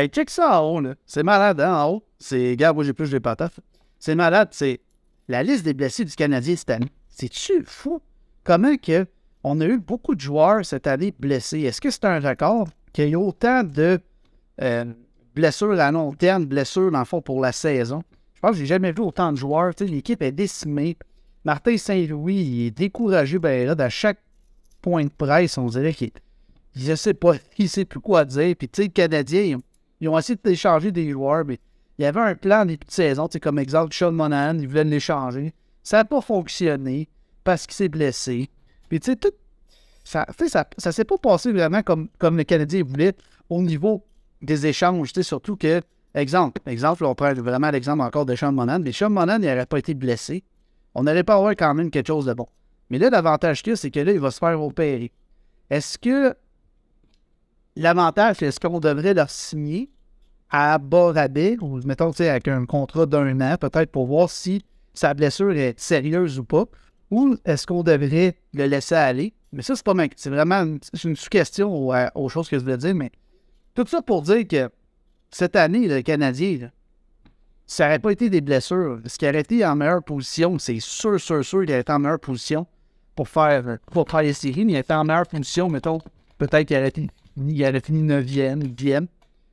Hey, check ça en haut, là. C'est malade, hein, en haut. Regarde, moi, j'ai plus de patates. C'est malade, c'est la liste des blessés du Canadien cette année. C'est-tu fou? Comment que on a eu beaucoup de joueurs cette année blessés? Est-ce que c'est un record qu'il y ait autant de blessures à long terme, blessures, dans le fond, pour la saison? Je pense que j'ai jamais vu autant de joueurs. Tu sais, l'équipe est décimée. Martin Saint-Louis, il est découragé, ben là, à chaque point de presse, on dirait qu'il je sais pas, il sait plus quoi dire. Puis, tu sais, le Canadien, ils ont essayé de télécharger des joueurs, mais il y avait un plan en début de saison, tu sais, comme exemple, Sean Monahan, ils voulaient l'échanger. Ça n'a pas fonctionné parce qu'il s'est blessé. Puis, tu sais, tout. Ça s'est pas passé vraiment comme le Canadien voulait au niveau des échanges. Tu sais, surtout que, exemple, on prend vraiment l'exemple encore de Sean Monahan, mais Sean Monahan, il n'aurait pas été blessé. On n'aurait pas avoir quand même quelque chose de bon. Mais là, l'avantage qu'il y a, c'est que là, il va se faire opérer. Est-ce que l'avantage, c'est est-ce qu'on devrait leur signer à bas rabais, ou mettons, tu sais, avec un contrat d'1 an, peut-être pour voir si sa blessure est sérieuse ou pas, ou est-ce qu'on devrait le laisser aller? Mais ça, c'est pas mal. C'est vraiment une sous-question aux choses que je voulais dire, mais tout ça pour dire que cette année, le Canadien, là, ça n'aurait pas été des blessures. Ce qui aurait été en meilleure position, c'est sûr qu'il aurait été en meilleure position pour faire les séries, mais il était en meilleure position, mettons, peut-être qu'il aurait fini 9e, 10e.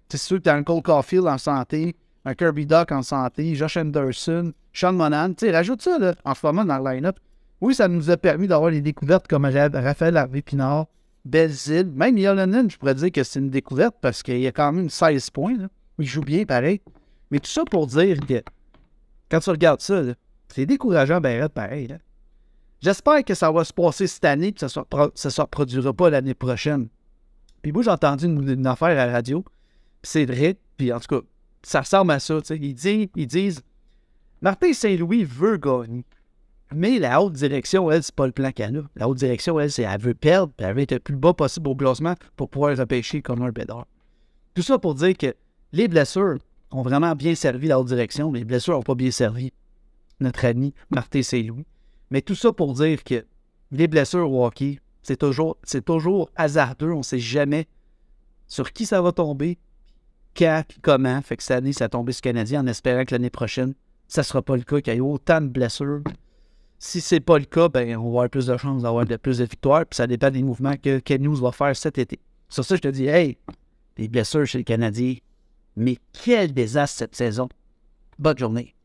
C'est sûr que tu as un Cole Caulfield en santé, un Kirby Dach en santé, Josh Anderson, Sean Monahan. Tu sais, rajoute ça là, en ce moment dans le line-up. Oui, ça nous a permis d'avoir les découvertes comme Raphaël Harvey-Pinard, Belzile, même Yolonen, je pourrais dire que c'est une découverte parce qu'il y a quand même 16 points. Là. Il joue bien pareil. Mais tout ça pour dire que quand tu regardes ça, là, c'est décourageant, ben pareil. Là. J'espère que ça va se passer cette année et que ça ne se reproduira pas l'année prochaine. Puis moi, j'ai entendu une affaire à la radio, puis c'est vrai, puis en tout cas, ça ressemble à ça. Ils disent Martin Saint-Louis veut gagner, mais la haute direction, elle, c'est pas le plan qu'elle a. La haute direction, elle veut perdre, puis elle veut être le plus bas possible au classement pour pouvoir repêcher Connor Bedard. Tout ça pour dire que les blessures ont vraiment bien servi la haute direction, mais les blessures n'ont pas bien servi notre ami Martin Saint-Louis. Mais tout ça pour dire que les blessures au hockey, c'est toujours hasardeux. On ne sait jamais sur qui ça va tomber, quand, comment. Fait que cette année, ça a tombé sur le Canadien en espérant que l'année prochaine, ça ne sera pas le cas, qu'il y ait autant de blessures. Si c'est pas le cas, ben, on va avoir plus de chances d'avoir plus de victoires. Puis ça dépend des mouvements que Ken Hughes va faire cet été. Sur ça, je te dis, hey, les blessures chez le Canadien, mais quel désastre cette saison. Bonne journée.